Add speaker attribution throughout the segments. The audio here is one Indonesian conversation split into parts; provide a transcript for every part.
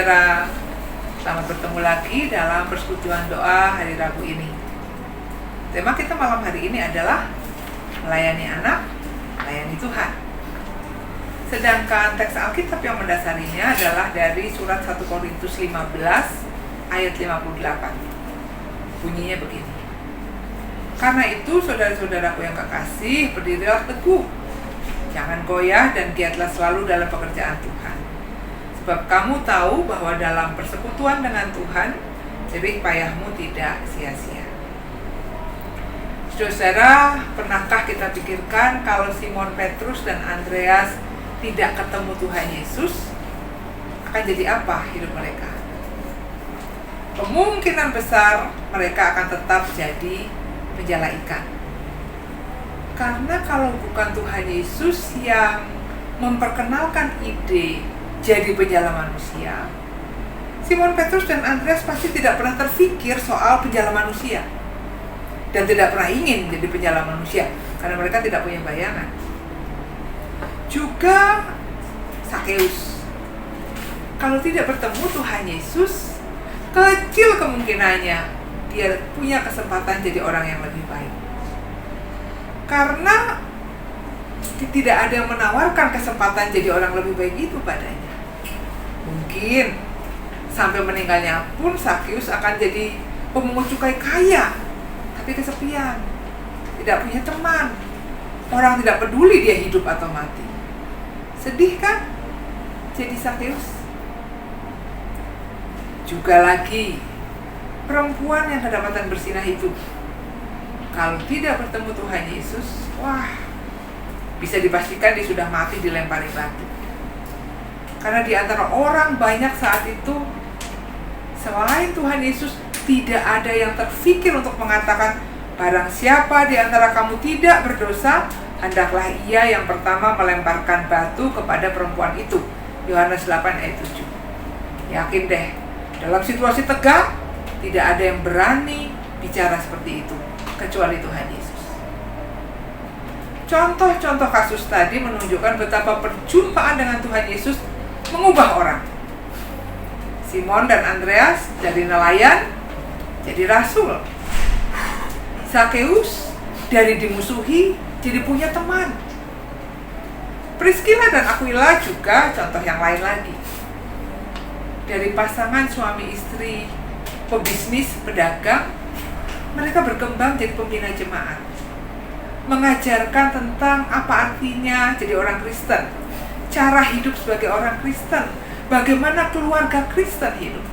Speaker 1: saudara, selamat bertemu lagi dalam persekutuan doa hari Rabu ini. Tema kita malam hari ini adalah melayani anak, melayani Tuhan. Sedangkan teks Alkitab yang mendasarinya adalah dari surat 1 Korintus 15 ayat 58. Bunyinya begini: karena itu saudara-saudaraku yang kekasih, berdirilah teguh, jangan goyah dan giatlah selalu dalam pekerjaan Tuhan. Sebab kamu tahu bahwa dalam persekutuan dengan Tuhan, jerih payahmu tidak sia-sia. Saudara, pernahkah kita pikirkan kalau Simon Petrus dan Andreas tidak ketemu Tuhan Yesus, akan jadi apa hidup mereka? Kemungkinan besar mereka akan tetap jadi penjala ikan. Karena kalau bukan Tuhan Yesus yang memperkenalkan ide jadi penjala manusia, Simon Petrus dan Andreas pasti tidak pernah terfikir soal penjala manusia dan tidak pernah ingin jadi penjala manusia karena mereka tidak punya bayangan. Juga Sakeus, kalau tidak bertemu Tuhan Yesus, kecil kemungkinannya dia punya kesempatan jadi orang yang lebih baik. Karena tidak ada yang menawarkan kesempatan jadi orang lebih baik itu padanya. Mungkin sampai meninggalnya pun Sakeus akan jadi pemungut cukai kaya, tapi kesepian, tidak punya teman. Orang tidak peduli dia hidup atau mati. Sedih kan jadi Sakeus? Juga lagi perempuan yang kedapatan bersinah itu, kalau tidak bertemu Tuhan Yesus, wah, bisa dipastikan dia sudah mati dilempari batu. Karena di antara orang banyak saat itu, selain Tuhan Yesus, tidak ada yang terfikir untuk mengatakan, barang siapa di antara kamu tidak berdosa, hendaklah ia yang pertama melemparkan batu kepada perempuan itu. Yohanes 8 ayat 7. Yakin deh, dalam situasi tegang, tidak ada yang berani bicara seperti itu, kecuali Tuhan Yesus. Contoh-contoh kasus tadi menunjukkan betapa perjumpaan dengan Tuhan Yesus mengubah orang. Simon dan Andreas dari nelayan jadi rasul. Sakeus dari dimusuhi jadi punya teman. Priskila dan Aquila juga contoh yang lain lagi. Dari pasangan suami istri, pebisnis, pedagang, mereka berkembang jadi pembina jemaat, mengajarkan tentang apa artinya jadi orang Kristen, cara hidup sebagai orang Kristen, bagaimana keluarga Kristen hidup.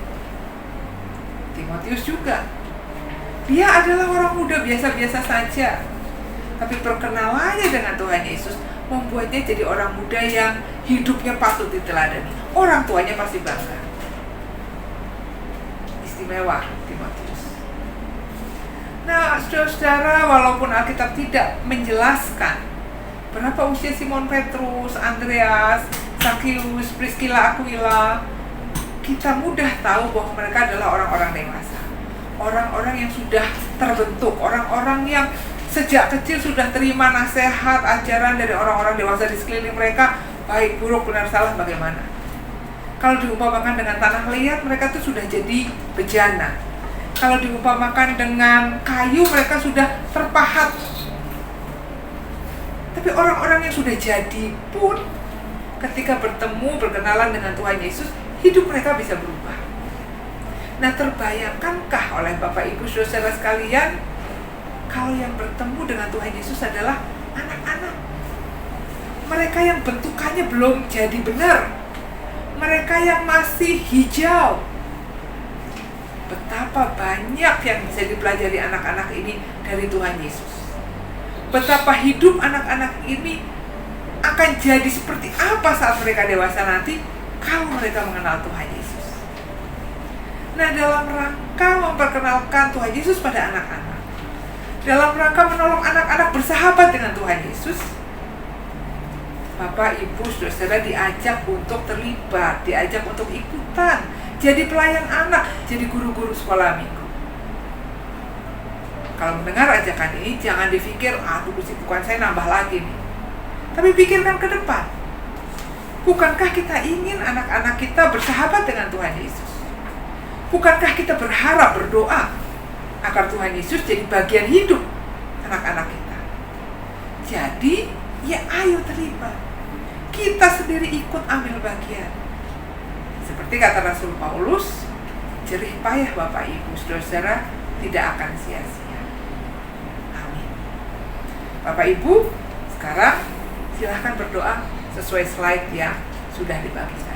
Speaker 1: Timotius juga, dia adalah orang muda biasa-biasa saja, tapi perkenalannya dengan Tuhan Yesus membuatnya jadi orang muda yang hidupnya patut diteladani. Orang tuanya pasti bangga. Istimewa Timotius. Nah, saudara-saudara, walaupun Alkitab tidak menjelaskan berapa usia Simon Petrus, Andreas, Sakeus, Priskila, Aquila, kita mudah tahu bahwa mereka adalah orang-orang dewasa, orang-orang yang sudah terbentuk, orang-orang yang sejak kecil sudah terima nasihat, ajaran dari orang-orang dewasa di sekeliling mereka, baik, buruk, benar, salah, bagaimana. Kalau diumpamakan dengan tanah liat, mereka tuh sudah jadi bejana. Kalau diumpamakan dengan kayu, mereka sudah terpahat. Tapi orang-orang yang sudah jadi pun, ketika bertemu, berkenalan dengan Tuhan Yesus, hidup mereka bisa berubah. Nah, terbayangkankah oleh Bapak Ibu saudara sekalian, kalau yang bertemu dengan Tuhan Yesus adalah anak-anak, mereka yang bentukannya belum jadi benar, mereka yang masih hijau. Betapa banyak yang bisa dipelajari anak-anak ini dari Tuhan Yesus. Betapa hidup anak-anak ini akan jadi seperti apa saat mereka dewasa nanti kalau mereka mengenal Tuhan Yesus. Nah, dalam rangka memperkenalkan Tuhan Yesus pada anak-anak, dalam rangka menolong anak-anak bersahabat dengan Tuhan Yesus, Bapak, Ibu, saudara diajak untuk terlibat, diajak untuk ikutan, jadi pelayan anak, jadi guru-guru sekolah minggu. Kalau mendengar ajakan ini, jangan dipikir, aduh kesibukan saya nambah lagi nih. Tapi pikirkan ke depan. Bukankah kita ingin anak-anak kita bersahabat dengan Tuhan Yesus? Bukankah kita berharap, berdoa agar Tuhan Yesus jadi bagian hidup anak-anak kita? Jadi, ya ayo terlibat. Kita sendiri ikut ambil bagian. Seperti kata Rasul Paulus, jerih payah Bapak Ibu, saudara-saudara, tidak akan sia-sia. Amin. Bapak Ibu, sekarang silahkan berdoa sesuai slide yang sudah dibagikan.